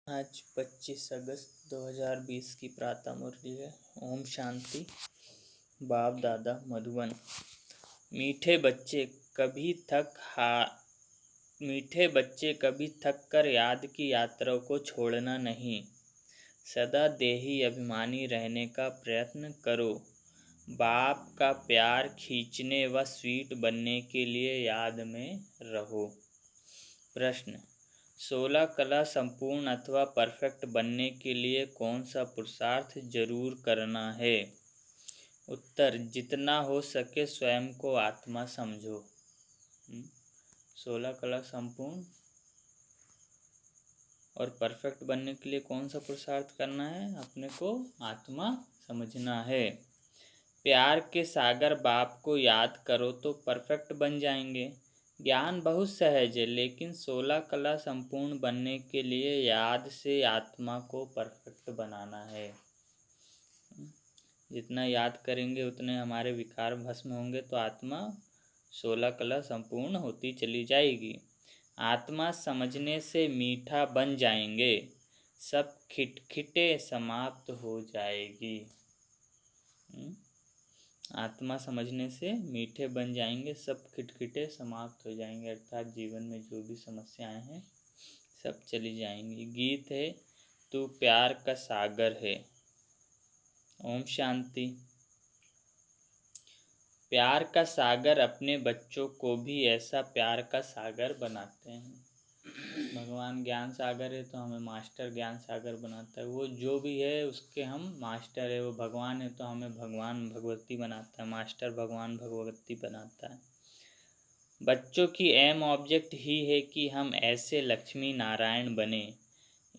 आज 25 अगस्त 2020 की प्रातः मुरली है। ओम शांति। बाप दादा मधुबन। मीठे बच्चे कभी थक कर याद की यात्रा को छोड़ना नहीं। सदा देही अभिमानी रहने का प्रयत्न करो। बाप का प्यार खींचने व स्वीट बनने के लिए याद में रहो। प्रश्न: 16 कला संपूर्ण अथवा परफेक्ट बनने के लिए कौन सा पुरुषार्थ जरूर करना है? उत्तर: जितना हो सके स्वयं को आत्मा समझो। 16 कला संपूर्ण और परफेक्ट बनने के लिए कौन सा पुरुषार्थ करना है? अपने को आत्मा समझना है। प्यार के सागर बाप को याद करो तो परफेक्ट बन जाएंगे। ज्ञान बहुत सहज है, लेकिन 16 कला संपूर्ण बनने के लिए याद से आत्मा को परफेक्ट बनाना है। जितना याद करेंगे उतने हमारे विकार भस्म होंगे, तो आत्मा 16 कला संपूर्ण होती चली जाएगी। आत्मा समझने से मीठा बन जाएंगे, सब खिटखिटे समाप्त हो जाएगी। आत्मा समझने से मीठे बन जाएंगे, सब खिटखिटे समाप्त हो जाएंगे, अर्थात जीवन में जो भी समस्याएं हैं सब चली जाएंगी। गीत है, तू प्यार का सागर है। ओम शांति। प्यार का सागर अपने बच्चों को भी ऐसा प्यार का सागर बनाते हैं। भगवान ज्ञान सागर है तो हमें मास्टर ज्ञान सागर बनाता है। वो जो भी है उसके हम मास्टर है। वो भगवान है तो हमें भगवान भगवती बनाता है। मास्टर भगवान भगवती बनाता है। बच्चों की एम ऑब्जेक्ट ही है कि हम ऐसे लक्ष्मी नारायण बने।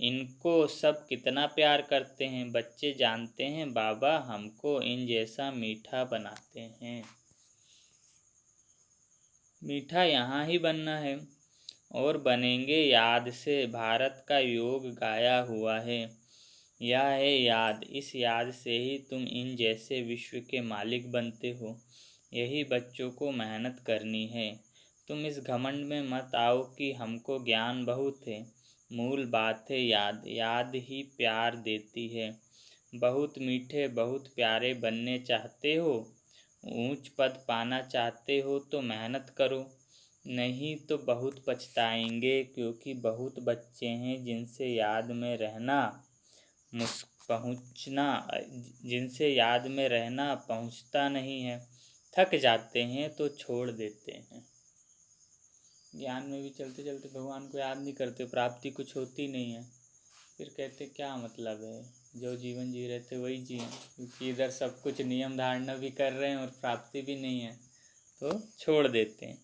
इनको सब कितना प्यार करते हैं। बच्चे जानते हैं बाबा हमको इन जैसा मीठा बनाते हैं। मीठा यहाँ ही बनना है और बनेंगे याद से। भारत का योग गाया हुआ है, यह है याद। इस याद से ही तुम इन जैसे विश्व के मालिक बनते हो। यही बच्चों को मेहनत करनी है। तुम इस घमंड में मत आओ कि हमको ज्ञान बहुत है। मूल बात है याद। याद ही प्यार देती है। बहुत मीठे बहुत प्यारे बनने चाहते हो, ऊंच पद पाना चाहते हो तो मेहनत करो, नहीं तो बहुत पछताएंगे। क्योंकि बहुत बच्चे हैं जिनसे याद में रहना पहुंचता नहीं है। थक जाते हैं तो छोड़ देते हैं। ज्ञान में भी चलते चलते भगवान को याद नहीं करते, प्राप्ति कुछ होती नहीं है। फिर कहते क्या मतलब है, जो जीवन जी रहे थे वही जिए, क्योंकि इधर सब कुछ नियम धारणा भी कर रहे हैं और प्राप्ति भी नहीं है, तो छोड़ देते हैं।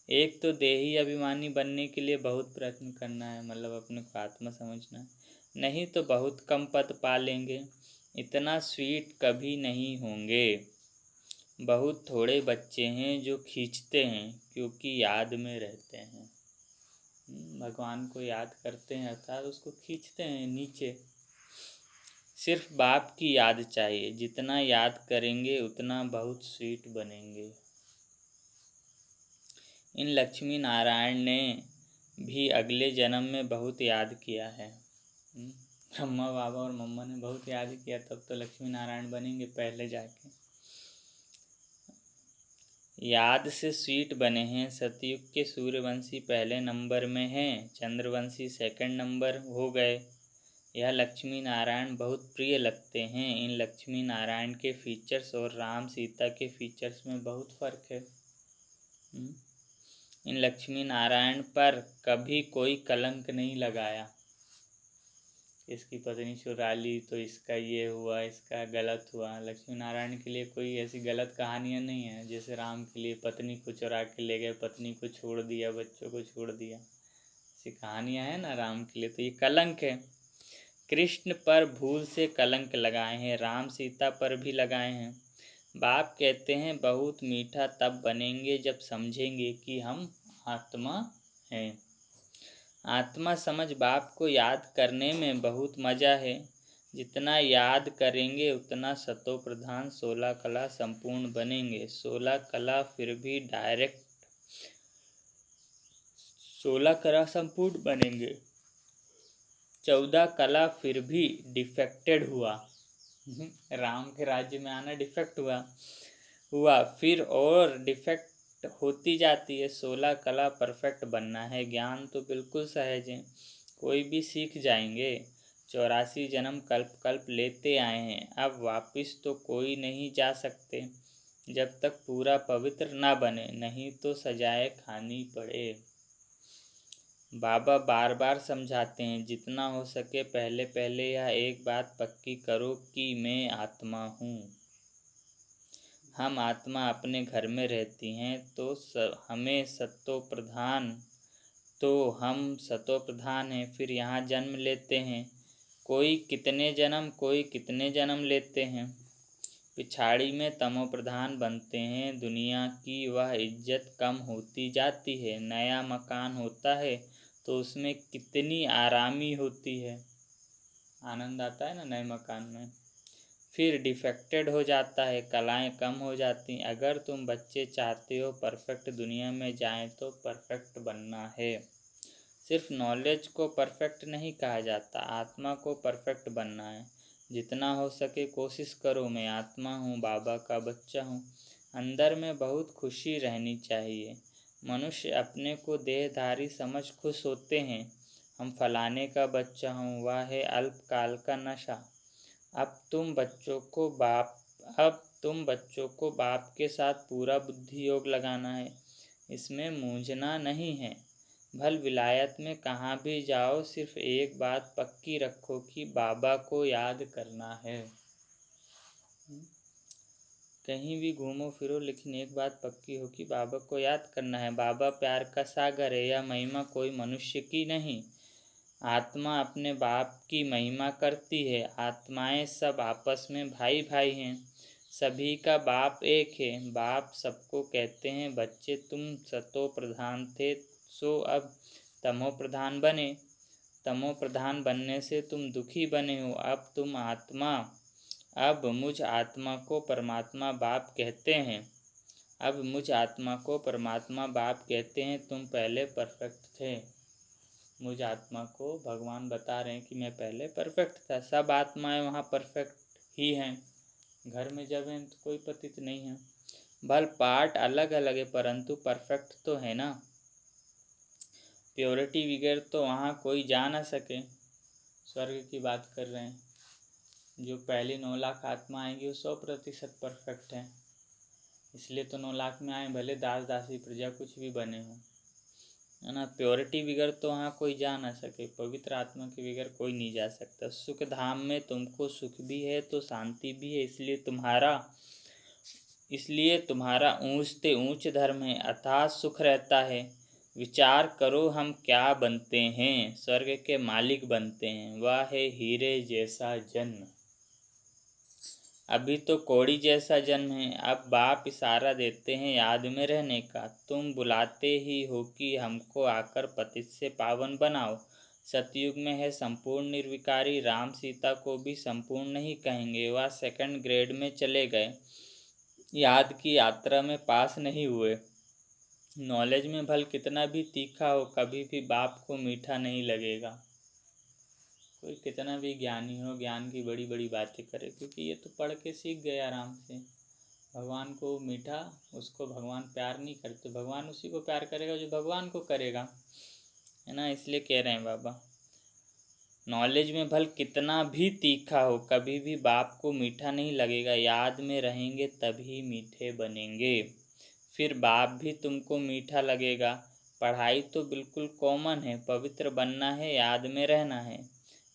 एक तो देही अभिमानी बनने के लिए बहुत प्रयत्न करना है, मतलब अपने को आत्मा समझना है, नहीं तो बहुत कम पद पा लेंगे। इतना स्वीट कभी नहीं होंगे। बहुत थोड़े बच्चे हैं जो खींचते हैं क्योंकि याद में रहते हैं। भगवान को याद करते हैं अर्थात उसको खींचते हैं नीचे। सिर्फ बाप की याद चाहिए। जितना याद करेंगे उतना बहुत स्वीट बनेंगे। इन लक्ष्मी नारायण ने भी अगले जन्म में बहुत याद किया है। ब्रह्मा बाबा और मम्मा ने बहुत याद किया, तब तो लक्ष्मी नारायण बनेंगे पहले जाके। याद से स्वीट बने हैं। सतयुग के सूर्यवंशी पहले नंबर में हैं, चंद्रवंशी सेकंड नंबर हो गए। यह लक्ष्मी नारायण बहुत प्रिय लगते हैं। इन लक्ष्मी नारायण के फीचर्स और राम सीता के फीचर्स में बहुत फर्क है। इन लक्ष्मी नारायण पर कभी कोई कलंक नहीं लगाया। इसकी पत्नी चुरा ली तो इसका ये हुआ, इसका गलत हुआ। लक्ष्मी नारायण के लिए कोई ऐसी गलत कहानियाँ नहीं है। जैसे राम के लिए पत्नी को चुरा के ले गए, पत्नी को छोड़ दिया, बच्चों को छोड़ दिया, ऐसी कहानियाँ हैं ना राम के लिए, तो ये कलंक है। कृष्ण पर भूल से कलंक लगाए हैं, राम सीता पर भी लगाए हैं। बाप कहते हैं बहुत मीठा तब बनेंगे जब समझेंगे कि हम आत्मा हैं। आत्मा समझ बाप को याद करने में बहुत मज़ा है। जितना याद करेंगे उतना सतो प्रधान 16 कला संपूर्ण बनेंगे। 16 कला फिर भी डायरेक्ट 16 कला संपूर्ण बनेंगे। 14 कला फिर भी डिफेक्टेड हुआ। राम के राज्य में आना डिफेक्ट हुआ फिर और डिफेक्ट होती जाती है। 16 कला परफेक्ट बनना है। ज्ञान तो बिल्कुल सहज है, कोई भी सीख जाएंगे। 84 जन्म कल्प कल्प लेते आए हैं, अब वापिस तो कोई नहीं जा सकते जब तक पूरा पवित्र ना बने, नहीं तो सजाएं खानी पड़े। बाबा बार बार समझाते हैं, जितना हो सके पहले पहले यह एक बात पक्की करो कि मैं आत्मा हूँ। हम आत्मा अपने घर में रहती हैं तो हम सतो प्रधान हैं। फिर यहाँ जन्म लेते हैं, कोई कितने जन्म लेते हैं। पिछाड़ी में तमो प्रधान बनते हैं, दुनिया की वह इज्जत कम होती जाती है। नया मकान होता है तो उसमें कितनी आरामी होती है, आनंद आता है ना नए मकान में। फिर डिफेक्टेड हो जाता है, कलाएं कम हो जाती। अगर तुम बच्चे चाहते हो परफेक्ट दुनिया में जाएं तो परफेक्ट बनना है। सिर्फ नॉलेज को परफेक्ट नहीं कहा जाता, आत्मा को परफेक्ट बनना है। जितना हो सके कोशिश करो। मैं आत्मा हूँ, बाबा का बच्चा हूँ। अंदर में बहुत खुशी रहनी चाहिए। मनुष्य अपने को देहधारी समझ खुश होते हैं। हम फलाने का बच्चा हूँ, वह है अल्पकाल का नशा। अब तुम बच्चों को बाप के साथ पूरा बुद्धि योग लगाना है, इसमें मूंझना नहीं है। भल विलायत में कहाँ भी जाओ, सिर्फ एक बात पक्की रखो कि बाबा को याद करना है। कहीं भी घूमो फिरो, लेकिन एक बात पक्की हो कि बाबा को याद करना है। बाबा प्यार का सागर है, यह महिमा कोई मनुष्य की नहीं। आत्मा अपने बाप की महिमा करती है। आत्माएं सब आपस में भाई भाई हैं, सभी का बाप एक है। बाप सबको कहते हैं, बच्चे तुम सतो प्रधान थे सो अब तमो प्रधान बने। तमो प्रधान बनने से तुम दुखी बने हो। अब मुझ आत्मा को परमात्मा बाप कहते हैं। तुम पहले परफेक्ट थे। मुझ आत्मा को भगवान बता रहे हैं कि मैं पहले परफेक्ट था। सब आत्माएं वहाँ परफेक्ट ही हैं। घर में जब हैं तो कोई पतित नहीं है। भल पार्ट अलग अलग है परंतु परफेक्ट तो है ना। प्योरिटी बगैर तो वहाँ कोई जा ना सके। स्वर्ग की बात कर रहे हैं। जो पहली 9 लाख आत्मा आएंगी वो 100% परफेक्ट है, इसलिए तो 9 लाख में आए, भले दास दासी प्रजा कुछ भी बने हो, है ना। प्योरिटी बगैर तो वहाँ कोई जा ना सके। पवित्र आत्मा के बगैर कोई नहीं जा सकता। सुख धाम में तुमको सुख भी है तो शांति भी है, इसलिए तुम्हारा ऊंचते ऊंच धर्म है, अथाह सुख रहता है। विचार करो हम क्या बनते हैं, स्वर्ग के मालिक बनते हैं। वह है हीरे जैसा जन्म। अभी तो कौड़ी जैसा जन्म है। अब बाप इशारा देते हैं याद में रहने का। तुम बुलाते ही हो कि हमको आकर पतित से पावन बनाओ। सतयुग में है संपूर्ण निर्विकारी। राम सीता को भी संपूर्ण नहीं कहेंगे, वह 2nd ग्रेड में चले गए। याद की यात्रा में पास नहीं हुए। नॉलेज में भल कितना भी तीखा हो, कभी भी बाप को मीठा नहीं लगेगा। कोई कितना भी ज्ञानी हो, ज्ञान की बड़ी बड़ी बातें करे, क्योंकि ये तो पढ़ के सीख गए आराम से। भगवान को मीठा, उसको भगवान प्यार नहीं करते। भगवान उसी को प्यार करेगा जो भगवान को करेगा, है ना। इसलिए कह रहे हैं बाबा, नॉलेज में भल कितना भी तीखा हो, कभी भी बाप को मीठा नहीं लगेगा। याद में रहेंगे तभी मीठे बनेंगे, फिर बाप भी तुमको मीठा लगेगा। पढ़ाई तो बिल्कुल कॉमन है, पवित्र बनना है, याद में रहना है।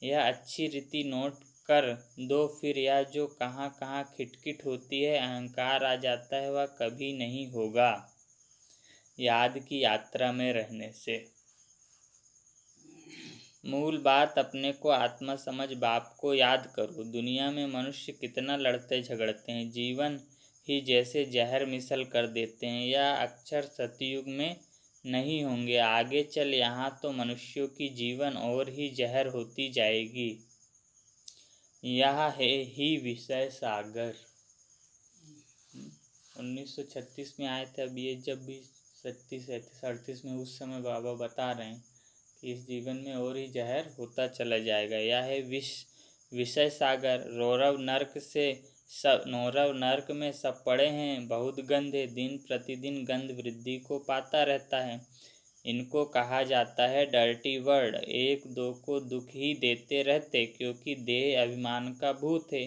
यह अच्छी रीति नोट कर दो। फिर यह जो कहाँ कहाँ खिटखिट होती है, अहंकार आ जाता है, वह कभी नहीं होगा याद की यात्रा में रहने से। मूल बात, अपने को आत्मा समझ बाप को याद करो। दुनिया में मनुष्य कितना लड़ते झगड़ते हैं, जीवन ही जैसे जहर मिसल कर देते हैं। यह अक्षर सतयुग में नहीं होंगे, आगे चल यहाँ तो मनुष्यों की जीवन और ही जहर होती जाएगी। यह है ही विषय सागर। 1936 में आए थे। अब ये जब भी 37 38 में, उस समय बाबा बता रहे हैं इस जीवन में और ही जहर होता चला जाएगा। यह है विषय सागर। नौरव नर्क में सब पड़े हैं, बहुत गंध है, दिन प्रतिदिन गंध वृद्धि को पाता रहता है। इनको कहा जाता है डर्टी वर्ड। एक दो को दुख ही देते रहते, क्योंकि देह अभिमान का भूत है,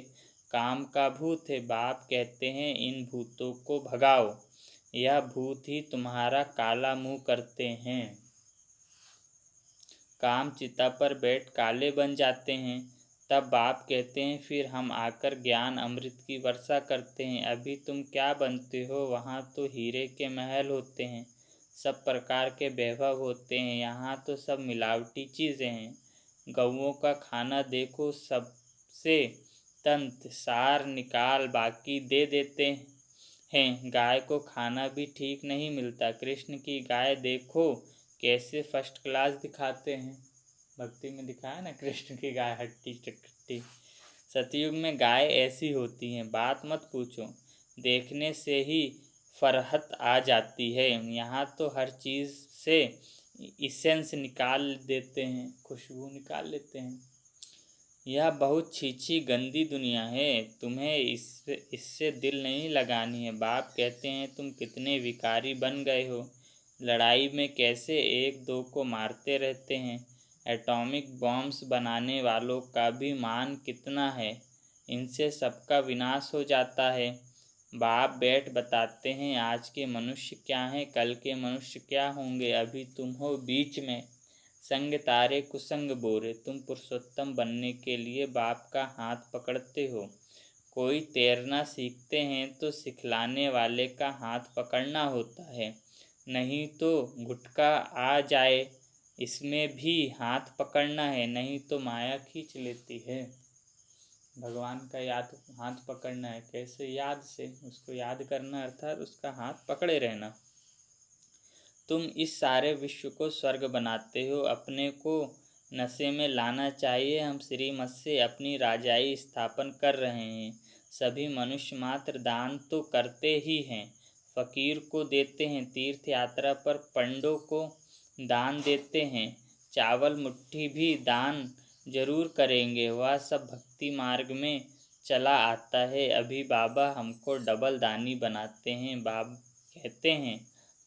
काम का भूत है। बाप कहते हैं इन भूतों को भगाओ, यह भूत ही तुम्हारा काला मुंह करते हैं। काम चिता पर बैठ काले बन जाते हैं। तब बाप कहते हैं फिर हम आकर ज्ञान अमृत की वर्षा करते हैं। अभी तुम क्या बनते हो? वहाँ तो हीरे के महल होते हैं, सब प्रकार के वैभव होते हैं। यहाँ तो सब मिलावटी चीज़ें हैं। गौओं का खाना देखो, सबसे तंत सार निकाल बाकी दे देते हैं। गाय को खाना भी ठीक नहीं मिलता। कृष्ण की गाय देखो कैसे फर्स्ट क्लास दिखाते हैं। भक्ति में दिखाया ना कृष्ण की गाय हट्टी चट्टी। सतयुग में गाय ऐसी होती हैं, बात मत पूछो, देखने से ही फरहत आ जाती है। यहाँ तो हर चीज़ से इसेंस निकाल देते हैं, खुशबू निकाल लेते हैं। यह बहुत छीछी गंदी दुनिया है, तुम्हें इससे दिल नहीं लगानी है। बाप कहते हैं तुम कितने विकारी बन गए हो, लड़ाई में कैसे एक दो को मारते रहते हैं। एटॉमिक बॉम्ब्स बनाने वालों का भी मान कितना है, इनसे सबका विनाश हो जाता है। बाप बैठ बताते हैं आज के मनुष्य क्या हैं, कल के मनुष्य क्या होंगे। अभी तुम हो बीच में, संग तारे कुसंग बोरे। तुम पुरुषोत्तम बनने के लिए बाप का हाथ पकड़ते हो। कोई तैरना सीखते हैं तो सिखलाने वाले का हाथ पकड़ना होता है, नहीं तो घुटका आ जाए इसमें भी हाथ पकड़ना है, नहीं तो माया खींच लेती है। भगवान का हाथ पकड़ना है, कैसे? याद से, उसको याद करना अर्थात उसका हाथ पकड़े रहना। तुम इस सारे विश्व को स्वर्ग बनाते हो, अपने को नशे में लाना चाहिए। हम श्रीमत से अपनी राजाई स्थापन कर रहे हैं। सभी मनुष्य मात्र दान तो करते ही हैं, फकीर को देते हैं, तीर्थ यात्रा पर पंडों को दान देते हैं, चावल मुट्ठी भी दान जरूर करेंगे। वह सब भक्ति मार्ग में चला आता है। अभी बाबा हमको डबल दानी बनाते हैं। बाबा कहते हैं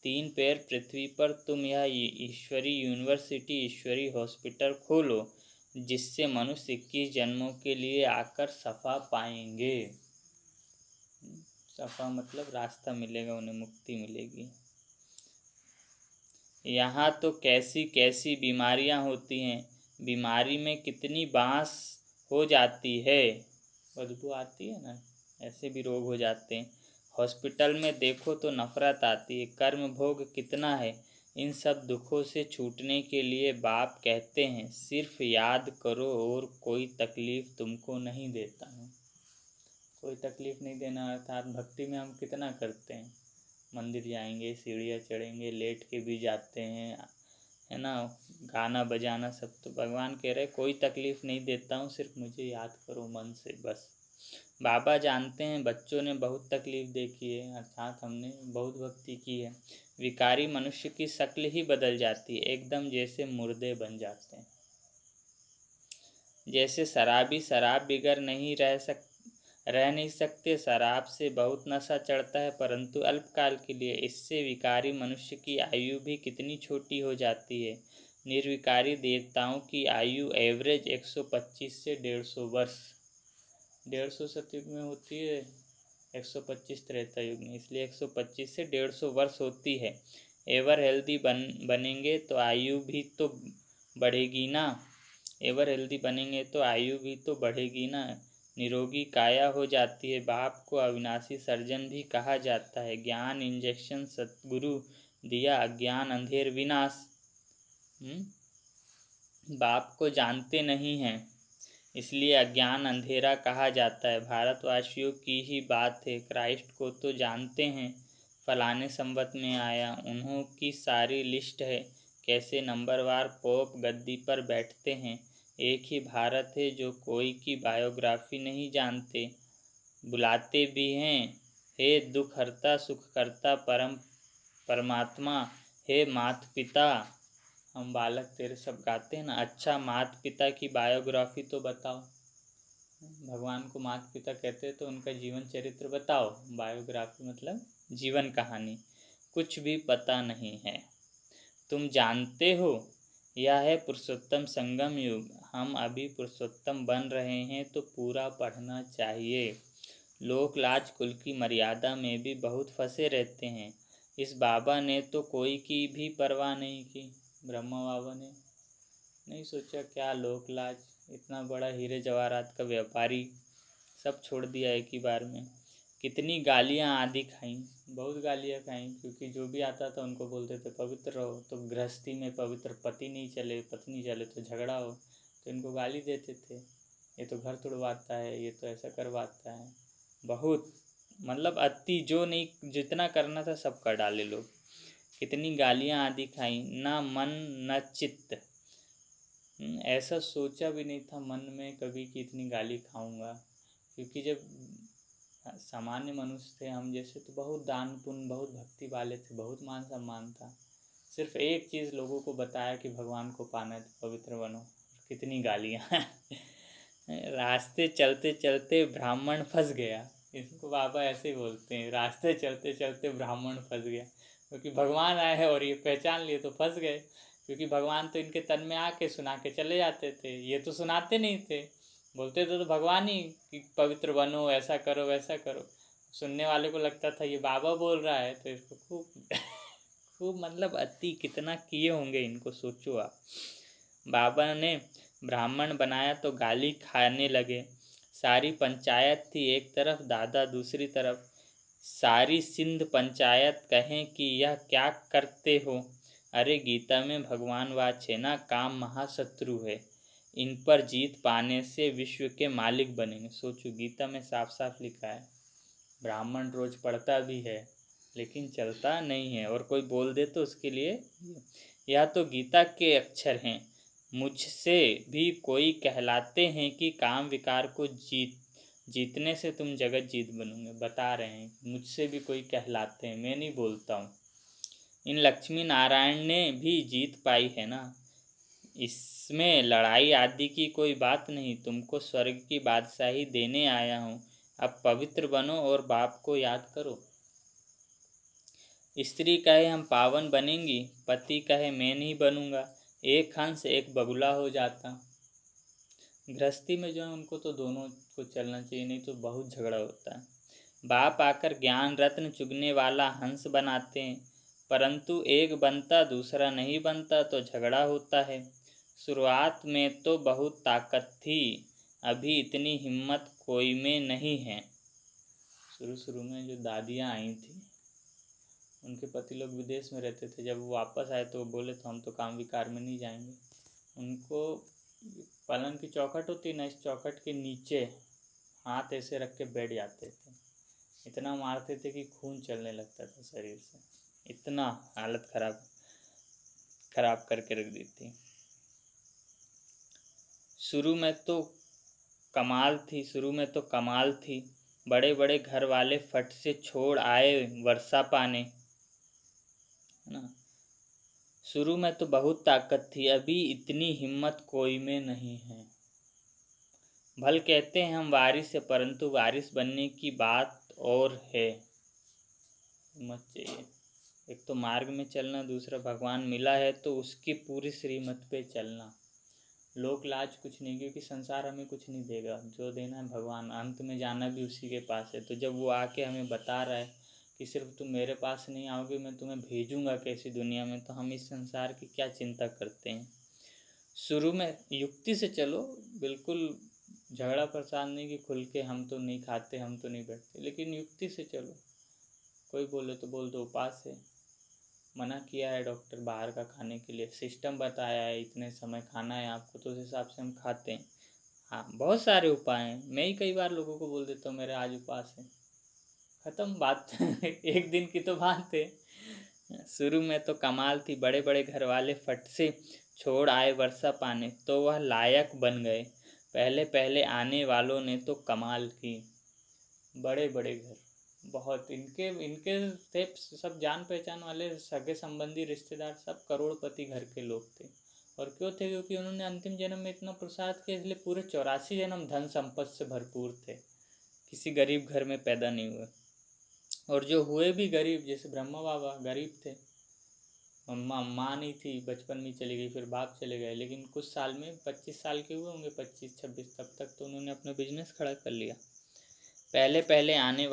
3 पैर पृथ्वी पर तुम यह ईश्वरी यूनिवर्सिटी, ईश्वरी हॉस्पिटल खोलो, जिससे मनुष्य 21 जन्मों के लिए आकर सफ़ा पाएंगे। सफ़ा मतलब रास्ता मिलेगा, उन्हें मुक्ति मिलेगी। यहाँ तो कैसी कैसी बीमारियाँ होती हैं, बीमारी में कितनी बांस हो जाती है, बदबू आती है ना, ऐसे भी रोग हो जाते हैं। हॉस्पिटल में देखो तो नफरत आती है। कर्म भोग कितना है। इन सब दुखों से छूटने के लिए बाप कहते हैं सिर्फ याद करो और कोई तकलीफ़ तुमको नहीं देता हूँ। कोई तकलीफ़ नहीं देना अर्थात भक्ति में हम कितना करते हैं, मंदिर जाएंगे, सीढ़ियाँ चढ़ेंगे, लेट के भी जाते हैं, है ना, गाना बजाना सब। तो भगवान कह रहे कोई तकलीफ़ नहीं देता हूँ, सिर्फ मुझे याद करो मन से बस। बाबा जानते हैं बच्चों ने बहुत तकलीफ़ देखी है, अर्थात हमने बहुत भक्ति की है। विकारी मनुष्य की शक्ल ही बदल जाती है, एकदम जैसे मुर्दे बन जाते हैं। जैसे शराबी शराब बिगर रह नहीं सकते। शराब से बहुत नशा चढ़ता है, परंतु अल्पकाल के लिए। इससे विकारी मनुष्य की आयु भी कितनी छोटी हो जाती है। निर्विकारी देवताओं की आयु एवरेज 125 से 150 वर्ष। 150 सतयुग में होती है, 125 त्रेता युग में, इसलिए 125 से 150 वर्ष होती है। एवर हेल्दी बनेंगे तो आयु भी तो बढ़ेगी ना। एवर हेल्दी बनेंगे तो आयु भी तो बढ़ेगी ना। निरोगी काया हो जाती है। बाप को अविनाशी सर्जन भी कहा जाता है। ज्ञान इंजेक्शन सतगुरु दिया, अज्ञान अंधेर विनाश। बाप को जानते नहीं हैं, इसलिए अज्ञान अंधेरा कहा जाता है। भारतवासियों की ही बात है, क्राइस्ट को तो जानते हैं, फलाने संवत में आया, उन्हों की सारी लिस्ट है, कैसे नंबरवार पोप गद्दी पर बैठते हैं। एक ही भारत है जो कोई की बायोग्राफी नहीं जानते, बुलाते भी हैं हे दुख हरता सुख करता परमात्मा, हे माता पिता हम बालक तेरे सब गाते हैं ना, अच्छा माता पिता की बायोग्राफी तो बताओ। भगवान को माता पिता कहते हैं तो उनका जीवन चरित्र बताओ। बायोग्राफी मतलब जीवन कहानी। कुछ भी पता नहीं है। तुम जानते हो यह है पुरुषोत्तम संगम युग। हम अभी पुरुषोत्तम बन रहे हैं तो पूरा पढ़ना चाहिए। लोक लाज कुल की मर्यादा में भी बहुत फंसे रहते हैं। इस बाबा ने तो कोई की भी परवाह नहीं की। ब्रह्मा बाबा ने नहीं सोचा क्या लोक लाज, इतना बड़ा हीरे जवाहरात का व्यापारी, सब छोड़ दिया एक ही बार में। कितनी गालियाँ आदि खाई, बहुत गालियाँ खाई, क्योंकि जो भी आता था उनको बोलते थे पवित्र रहो। तो गृहस्थी में पवित्र पति नहीं चले, पत्नी चले तो झगड़ा हो, तो इनको गाली देते थे, ये तो घर तुड़वाता है, ये तो ऐसा करवाता है। बहुत मतलब अति, जो नहीं जितना करना था सब कर डाले लोग। कितनी गालियाँ आदि खाई, ना मन न चित्त। ऐसा सोचा भी नहीं था मन में कभी कि इतनी गाली खाऊंगा, क्योंकि जब सामान्य मनुष्य थे हम जैसे तो बहुत दान पुण्य, बहुत भक्ति वाले थे, बहुत मान सम्मान था। सिर्फ एक चीज़ लोगों को बताया कि भगवान को पाना है तो पवित्र बनो, कितनी गालियाँ। रास्ते चलते चलते ब्राह्मण फंस गया, इसको बाबा ऐसे ही बोलते हैं, रास्ते चलते चलते ब्राह्मण फंस गया, क्योंकि भगवान आए हैं और ये पहचान लिए तो फंस गए। क्योंकि भगवान तो इनके तन में आके सुना के चले जाते थे, ये तो सुनाते नहीं थे, बोलते थे तो भगवान ही कि पवित्र बनो, ऐसा करो वैसा करो। सुनने वाले को लगता था ये बाबा बोल रहा है, तो इसको खूब खूब मतलब अति कितना किए होंगे इनको, सोचो आप। बाबा ने ब्राह्मण बनाया तो गाली खाने लगे। सारी पंचायत थी एक तरफ, दादा दूसरी तरफ। सारी सिंध पंचायत कहें कि यह क्या करते हो। अरे गीता में भगवान वाचे ना, काम महाशत्रु है, इन पर जीत पाने से विश्व के मालिक बनेंगे। सोचो गीता में साफ साफ लिखा है। ब्राह्मण रोज पढ़ता भी है लेकिन चलता नहीं है, और कोई बोल दे तो उसके लिए, यह तो गीता के अक्षर हैं। मुझसे भी कोई कहलाते हैं कि काम विकार को जीतने से तुम जगत जीत बनोगे, बता रहे हैं मुझसे भी कोई कहलाते हैं, मैं नहीं बोलता हूँ। इन लक्ष्मी नारायण ने भी जीत पाई है ना, इसमें लड़ाई आदि की कोई बात नहीं। तुमको स्वर्ग की बादशाही देने आया हूँ, अब पवित्र बनो और बाप को याद करो। स्त्री कहे हम पावन बनेंगी, पति कहे मैं नहीं बनूंगा, एक हंस एक बगुला हो जाता। गृहस्थी में जो है उनको तो दोनों को चलना चाहिए, नहीं तो बहुत झगड़ा होता है। बाप आकर ज्ञान रत्न चुगने वाला हंस बनाते हैं, परंतु एक बनता दूसरा नहीं बनता तो झगड़ा होता है। शुरुआत में तो बहुत ताकत थी, अभी इतनी हिम्मत कोई में नहीं है। शुरू में जो दादियाँ आई थी, उनके पति लोग विदेश में रहते थे, जब वो वापस आए तो वो बोले तो हम तो काम विकार में नहीं जाएंगे। उनको पलंग की चौखट होती ना, इस चौखट के नीचे हाथ ऐसे रख के बैठ जाते थे, इतना मारते थे कि खून चलने लगता था शरीर से, इतना हालत खराब करके रख दी थी। शुरू में तो कमाल थी। बड़े बड़े घर वाले फट से छोड़ आए वर्षा पाने, है ना। शुरू में तो बहुत ताकत थी, अभी इतनी हिम्मत कोई में नहीं है। भल कहते हैं हम वारिस है, परंतु वारिस बनने की बात और है। हिम्मत चाहिए, एक तो मार्ग में चलना, दूसरा भगवान मिला है तो उसकी पूरी श्रीमत पे चलना। लोक लाज कुछ नहीं, क्योंकि संसार हमें कुछ नहीं देगा, जो देना है भगवान, अंत में जाना भी उसी के पास है। तो जब वो आके हमें बता रहा है कि सिर्फ तुम मेरे पास नहीं आओगे, मैं तुम्हें भेजूंगा कैसी दुनिया में, तो हम इस संसार की क्या चिंता करते हैं। शुरू में युक्ति से चलो, बिल्कुल झगड़ा प्रसाद नहीं कि खुल के हम तो नहीं खाते, हम तो नहीं बैठते, लेकिन युक्ति से चलो। कोई बोले तो बोल दो उपास है, मना किया है डॉक्टर बाहर का खाने के लिए, सिस्टम बताया है इतने समय खाना है आपको, तो उस हिसाब से हम खाते हैं। हाँ बहुत सारे उपाय हैं, मैं ही कई बार लोगों को बोल देता हूँ मेरे आज उपास है, ख़त्म बात। एक दिन की तो बात है। शुरू में तो कमाल थी, बड़े बड़े घर वाले फट से छोड़ आए वर्षा पाने, तो वह लायक बन गए। पहले पहले आने वालों ने तो कमाल की, बड़े बड़े घर, बहुत इनके इनके थे सब जान पहचान वाले, सगे संबंधी रिश्तेदार सब करोड़पति घर के लोग थे। और क्यों थे? क्योंकि उन्होंने अंतिम जन्म में इतना पुरुषार्थ किया, इसलिए पूरे 84 जन्म धन संपत्ति से भरपूर थे, किसी गरीब घर में पैदा नहीं हुए। और जो हुए भी गरीब, जैसे ब्रह्मा बाबा गरीब थे, माँ नहीं थी, बचपन में चली गई, फिर बाप चले गए, लेकिन कुछ साल में 25 साल के हुए होंगे, 25-26, तब तक तो उन्होंने अपना बिजनेस खड़ा कर लिया। पहले पहले आने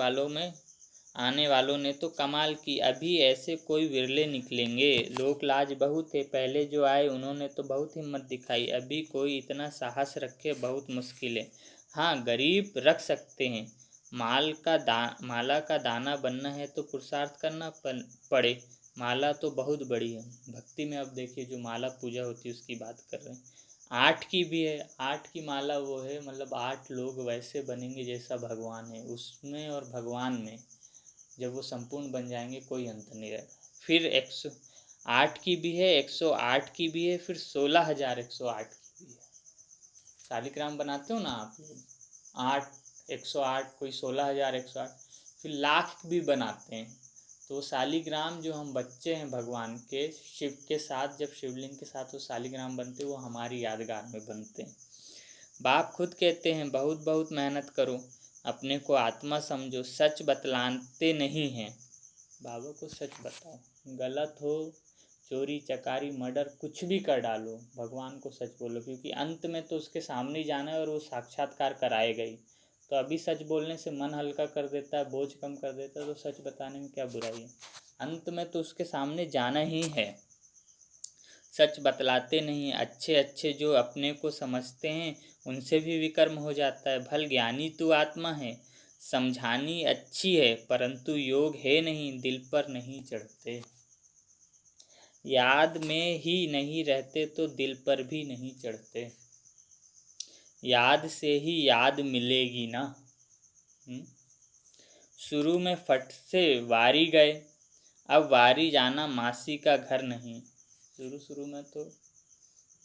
वालों ने तो कमाल की, अभी ऐसे कोई विरले निकलेंगे। लोक लाज बहुत है, पहले जो आए उन्होंने तो बहुत हिम्मत दिखाई, अभी कोई इतना साहस रखे बहुत मुश्किल है। हाँ, गरीब रख सकते हैं, माला का दाना बनना है तो पुरुषार्थ करना पड़े। माला तो बहुत बड़ी है, भक्ति में अब देखिए जो माला पूजा होती है उसकी बात कर रहे हैं। 8 की भी है, 8 की माला वो है, मतलब 8 लोग वैसे बनेंगे जैसा भगवान है, उसमें और भगवान में जब वो संपूर्ण बन जाएंगे कोई अंत नहीं रहेगा। फिर 108 की भी है, 108 की भी है, फिर 16,108 की भी है। शालिग्राम बनाते हो ना आप लोग, 8, 108, कोई 16,108, फिर लाख भी बनाते हैं। तो शालिग्राम जो हम बच्चे हैं भगवान के, शिव के साथ जब शिवलिंग के साथ वो शालिग्राम बनते वो हमारी यादगार में बनते हैं। बाप खुद कहते हैं बहुत बहुत मेहनत करो, अपने को आत्मा समझो, सच बतलाते नहीं हैं। बाबा को सच बताओ, गलत हो, चोरी चकारी मर्डर कुछ भी कर डालो, भगवान को सच बोलो, क्योंकि अंत में तो उसके सामने ही जाना है और वो साक्षात्कार कराएगा ही। तो अभी सच बोलने से मन हल्का कर देता है, बोझ कम कर देता है, तो सच बताने में क्या बुराई है? अंत में तो उसके सामने जाना ही है। सच बतलाते नहीं, अच्छे अच्छे जो अपने को समझते हैं उनसे भी विकर्म हो जाता है। भल ज्ञानी तू आत्मा है, समझानी अच्छी है, परंतु योग है नहीं, दिल पर नहीं चढ़ते। याद में ही नहीं रहते तो दिल पर भी नहीं चढ़ते। याद से ही याद मिलेगी ना। शुरू में फट से वारी गए, अब वारी जाना मासी का घर नहीं। शुरू में तो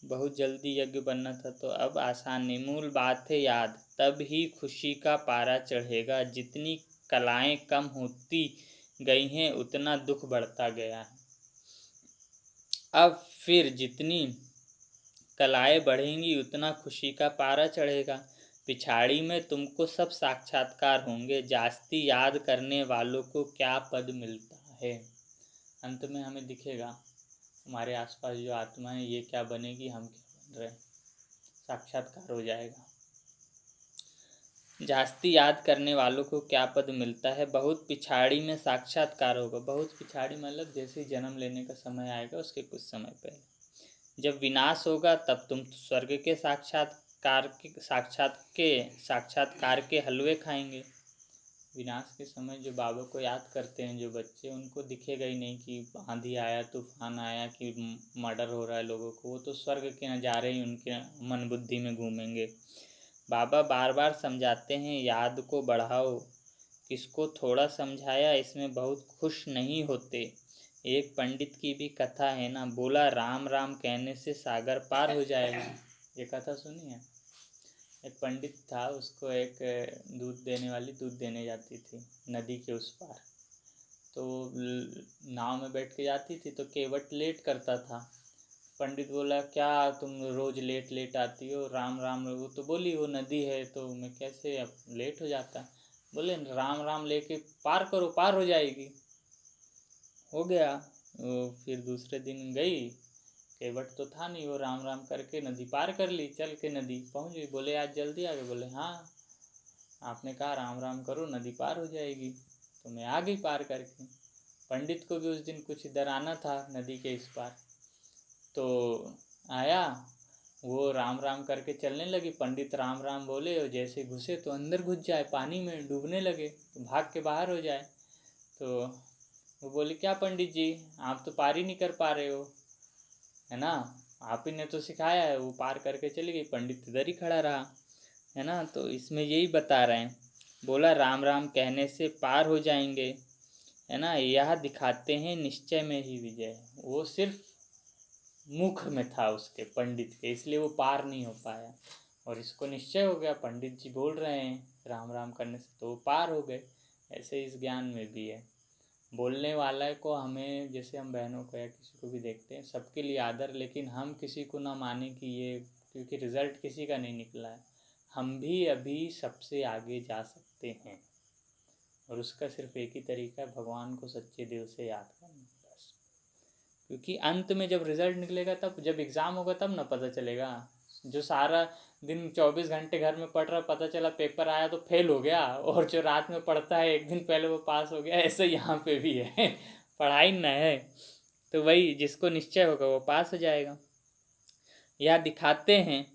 बहुत जल्दी यज्ञ बनना था, तो अब आसान नहीं। मूल बात है याद, तब ही खुशी का पारा चढ़ेगा। जितनी कलाएं कम होती गई हैं उतना दुख बढ़ता गया है। अब फिर जितनी कलाएं बढ़ेंगी उतना खुशी का पारा चढ़ेगा। पिछाड़ी में तुमको सब साक्षात्कार होंगे, जास्ती याद करने वालों को क्या पद मिलता है। अंत में हमें दिखेगा हमारे आसपास जो आत्मा है ये क्या बनेगी, हम क्या बन रहे हैं, साक्षात्कार हो जाएगा। जास्ती याद करने वालों को क्या पद मिलता है, बहुत पिछाड़ी में साक्षात्कार होगा। बहुत पिछाड़ी मतलब जैसे जन्म लेने का समय आएगा उसके कुछ समय पहले। जब विनाश होगा तब तुम स्वर्ग के साक्षात्कार के हलवे खाएंगे। विनाश के समय जो बाबा को याद करते हैं जो बच्चे, उनको दिखेगा ही नहीं कि आंधी आया, तूफान आया, कि मर्डर हो रहा है लोगों को। वो तो स्वर्ग के नज़ारे ही उनके मन बुद्धि में घूमेंगे। बाबा बार बार समझाते हैं याद को बढ़ाओ, किसको थोड़ा समझाया इसमें बहुत खुश नहीं होते। एक पंडित की भी कथा है ना, बोला राम राम कहने से सागर पार हो जाएगा। ये कथा सुनी है? एक पंडित था, उसको एक दूध देने वाली दूध देने जाती थी नदी के उस पार। तो नाव में बैठ के जाती थी तो केवट लेट करता था। पंडित बोला क्या तुम रोज़ लेट लेट आती हो, राम राम। वो तो बोली वो नदी है तो मैं कैसे अब लेट हो जाता। बोले राम राम लेके पार करो, पार हो जाएगी। हो गया। वो फिर दूसरे दिन गई, केवट तो था नहीं, वो राम राम करके नदी पार कर ली, चल के नदी पहुंच गई। बोले आज जल्दी आ गए? बोले हाँ, आपने कहा राम राम करो नदी पार हो जाएगी, तो मैं आ गई पार करके। पंडित को भी उस दिन कुछ इधर आना था नदी के इस पार, तो आया, वो राम राम करके चलने लगी। पंडित राम राम बोले और जैसे घुसे तो अंदर घुस जाए, पानी में डूबने लगे, तो भाग के बाहर हो जाए। तो वो बोले क्या पंडित जी, आप तो पार ही नहीं कर पा रहे हो, है ना, आप ही ने तो सिखाया है। वो पार करके चली गई, पंडित इधर ही खड़ा रहा, है ना। तो इसमें यही बता रहे हैं, बोला राम राम कहने से पार हो जाएंगे, है ना। यह दिखाते हैं निश्चय में ही विजय। वो सिर्फ मुख में था उसके पंडित के, इसलिए वो पार नहीं हो पाया। और इसको निश्चय हो गया, पंडित जी बोल रहे हैं राम राम करने से, तो वो पार हो गए। ऐसे इस ज्ञान में भी है। बोलने वाला को हमें, जैसे हम बहनों को या किसी को भी देखते हैं, सबके लिए आदर, लेकिन हम किसी को ना माने कि ये, क्योंकि रिज़ल्ट किसी का नहीं निकला है। हम भी अभी सबसे आगे जा सकते हैं, और उसका सिर्फ एक ही तरीका है, भगवान को सच्चे दिल से याद करना, बस। क्योंकि अंत में जब रिज़ल्ट निकलेगा, तब जब एग्ज़ाम होगा तब ना पता चलेगा। जो सारा दिन 24 घंटे घर में पढ़ रहा, पता चला पेपर आया तो फेल हो गया, और जो रात में पढ़ता है 1 दिन पहले वो पास हो गया, ऐसे यहाँ पे भी है। पढ़ाई न है तो वही जिसको निश्चय होगा वो पास हो जाएगा। यह दिखाते हैं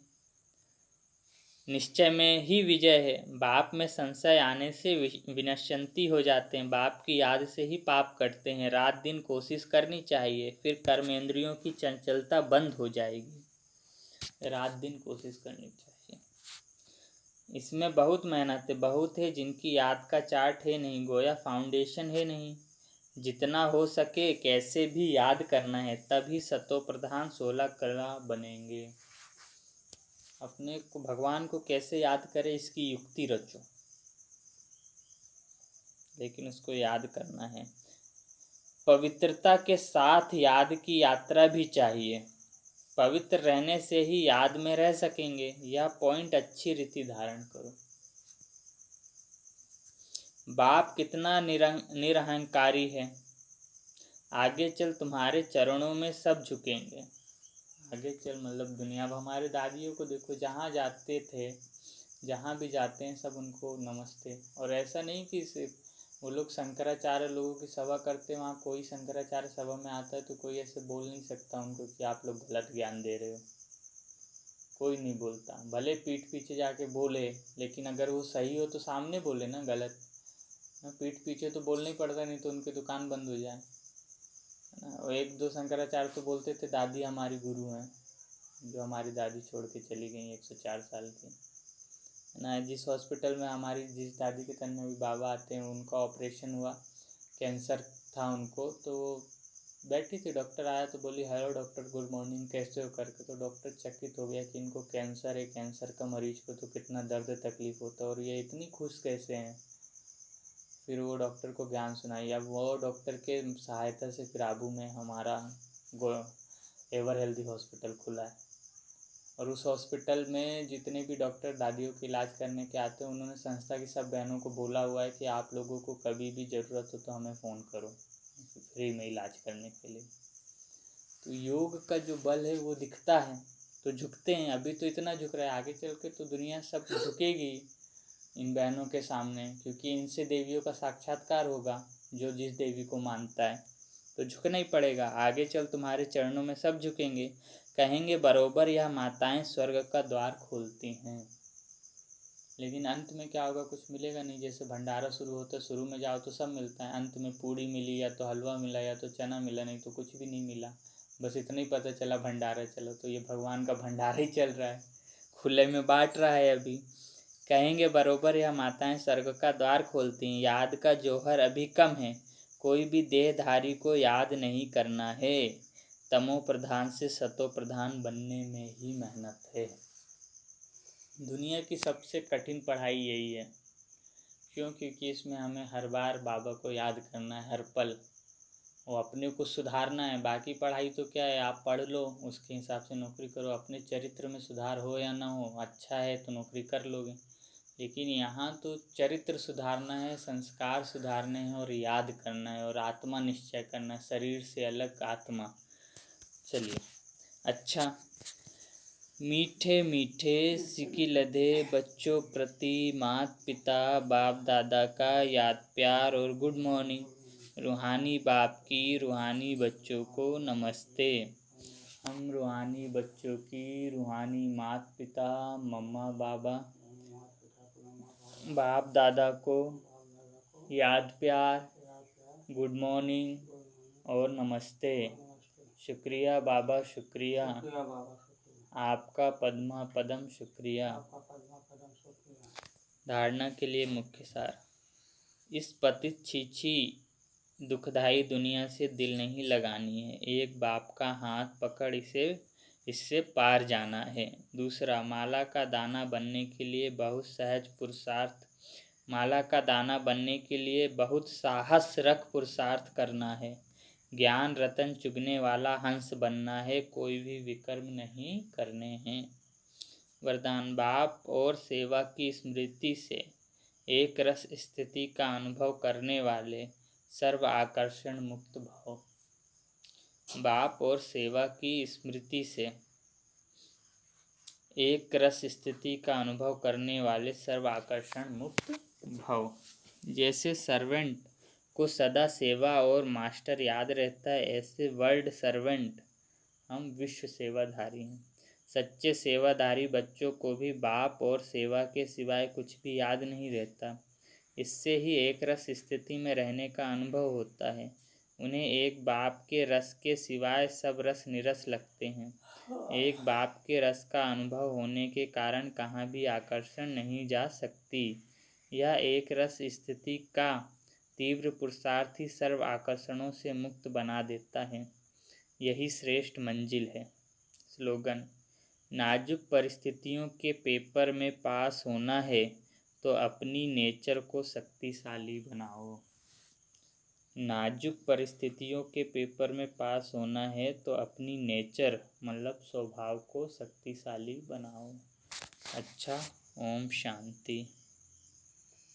निश्चय में ही विजय है। बाप में संशय आने से विनश्यंती हो जाते हैं। बाप की याद से ही पाप कटते हैं। रात दिन कोशिश करनी चाहिए, फिर कर्मेंद्रियों की चंचलता बंद हो जाएगी। रात दिन कोशिश करनी चाहिए। इसमें बहुत मेहनत है, बहुत है जिनकी याद का चार्ट है नहीं, गोया फाउंडेशन है नहीं। जितना हो सके कैसे भी याद करना है, तभी सतो प्रधान 16 कला बनेंगे। अपने को, भगवान को कैसे याद करें इसकी युक्ति रचो, लेकिन उसको याद करना है। पवित्रता के साथ याद की यात्रा भी चाहिए। पवित्र रहने से ही याद में रह सकेंगे। यह पॉइंट अच्छी रीति धारण करो। बाप कितना निरहंकारी है। आगे चल तुम्हारे चरणों में सब झुकेंगे। आगे चल मतलब दुनिया। अब हमारे दादियों को देखो, जहाँ जाते थे, जहाँ भी जाते हैं सब उनको नमस्ते। और ऐसा नहीं कि सिर्फ वो लोग शंकराचार्य लोगों की सभा करते, वहाँ कोई शंकराचार्य सभा में आता है तो कोई ऐसे बोल नहीं सकता उनको कि आप लोग गलत ज्ञान दे रहे हो। कोई नहीं बोलता, भले पीठ पीछे जाके बोले, लेकिन अगर वो सही हो तो सामने बोले ना। गलत पीठ पीछे तो बोलना ही पड़ता, नहीं तो उनकी दुकान बंद हो जाए। और 1-2 शंकराचार्य तो बोलते थे दादी हमारी गुरु हैं, जो हमारी दादी छोड़ के चली गई 104 साल की, है ना। जिस हॉस्पिटल में हमारी जिस दादी के तन में भी बाबा आते हैं, उनका ऑपरेशन हुआ, कैंसर था उनको, तो बैठी थी, डॉक्टर आया तो बोली हेलो डॉक्टर, गुड मॉर्निंग, कैसे हो करके। तो डॉक्टर चकित हो गया कि इनको कैंसर है, कैंसर का मरीज को तो कितना दर्द तकलीफ होता है, और ये इतनी खुश कैसे हैं। फिर वो डॉक्टर को ज्ञान सुनाई। अब वो डॉक्टर के सहायता से फिर आबू में हमारा एवर हेल्दी हॉस्पिटल खुला है, और उस हॉस्पिटल में जितने भी डॉक्टर दादियों के इलाज करने के आते हैं, उन्होंने संस्था की सब बहनों को बोला हुआ है कि आप लोगों को कभी भी ज़रूरत हो तो हमें फ़ोन करो, फ्री में इलाज करने के लिए। तो योग का जो बल है वो दिखता है तो झुकते हैं। अभी तो इतना झुक रहा है, आगे चल के तो दुनिया सब झुकेगी इन बहनों के सामने, क्योंकि इनसे देवियों का साक्षात्कार होगा। जो जिस देवी को मानता है तो झुकना ही पड़ेगा। आगे चल तुम्हारे चरणों में सब झुकेंगे, कहेंगे बरोबर यह माताएं स्वर्ग का द्वार खोलती हैं। लेकिन अंत में क्या होगा, कुछ मिलेगा नहीं। जैसे भंडारा शुरू होता है, शुरू में जाओ तो सब मिलता है, अंत में पूड़ी मिली या तो हलवा मिला या तो चना मिला, नहीं तो कुछ भी नहीं मिला। बस इतना ही पता चला भंडारा चलो। तो ये भगवान का भंडारा ही चल रहा है, खुले में बांट रहा है अभी। कहेंगे बरोबर यह माताएं स्वर्ग का द्वार खोलती हैं। याद का जौहर अभी कम है, कोई भी देहधारी को याद नहीं करना है। तमो प्रधान से सतो प्रधान बनने में ही मेहनत है। दुनिया की सबसे कठिन पढ़ाई यही है। क्यों? क्योंकि इसमें हमें हर बार बाबा को याद करना है, हर पल। वो अपने को सुधारना है। बाकी पढ़ाई तो क्या है, आप पढ़ लो, उसके हिसाब से नौकरी करो। अपने चरित्र में सुधार हो या ना हो, अच्छा है तो नौकरी कर लोगे। लेकिन यहाँ तो चरित्र सुधारना है, संस्कार सुधारने हैं, और याद करना है, और आत्मा निश्चय करना है, शरीर से अलग आत्मा। चलिए, अच्छा। मीठे मीठे सिकी लधे बच्चों प्रति माता पिता बाप दादा का याद प्यार और गुड मॉर्निंग। रूहानी बाप की रूहानी बच्चों को नमस्ते। हम रूहानी बच्चों की रूहानी माता पिता मम्मा बाबा बाप दादा को याद प्यार, गुड मॉर्निंग और नमस्ते। शुक्रिया बाबा, शुक्रिया आपका पद्मा पदम, शुक्रिया। धारणा के लिए मुख्य सार। इस पतित छीछी दुखदाई दुनिया से दिल नहीं लगानी है। एक, बाप का हाथ पकड़ इससे पार जाना है। दूसरा, माला का दाना बनने के लिए बहुत सहज पुरुषार्थ माला का दाना बनने के लिए बहुत साहस रख पुरुषार्थ करना है। ज्ञान रतन चुगने वाला हंस बनना है, कोई भी विकर्म नहीं करने हैं। वरदान बाप और सेवा की स्मृति से एक रस स्थिति का अनुभव करने वाले सर्व आकर्षण मुक्त भव। बाप और सेवा की स्मृति से एक रस स्थिति का अनुभव करने वाले सर्व आकर्षण मुक्त भव। जैसे सर्वेंट को सदा सेवा और मास्टर याद रहता है, ऐसे वर्ल्ड सर्वेंट हम विश्व सेवाधारी हैं। सच्चे सेवाधारी बच्चों को भी बाप और सेवा के सिवाय कुछ भी याद नहीं रहता। इससे ही एक रस स्थिति में रहने का अनुभव होता है। उन्हें एक बाप के रस के सिवाय सब रस निरस लगते हैं। एक बाप के रस का अनुभव होने के कारण कहाँ भी आकर्षण नहीं जा सकती। यह एक रस स्थिति का तीव्र पुरुषार्थ ही सर्व आकर्षणों से मुक्त बना देता है। यही श्रेष्ठ मंजिल है। स्लोगन: नाजुक परिस्थितियों के पेपर में पास होना है तो अपनी नेचर को शक्तिशाली बनाओ। नाजुक परिस्थितियों के पेपर में पास होना है तो अपनी नेचर मतलब स्वभाव को शक्तिशाली बनाओ। अच्छा, ओम शांति।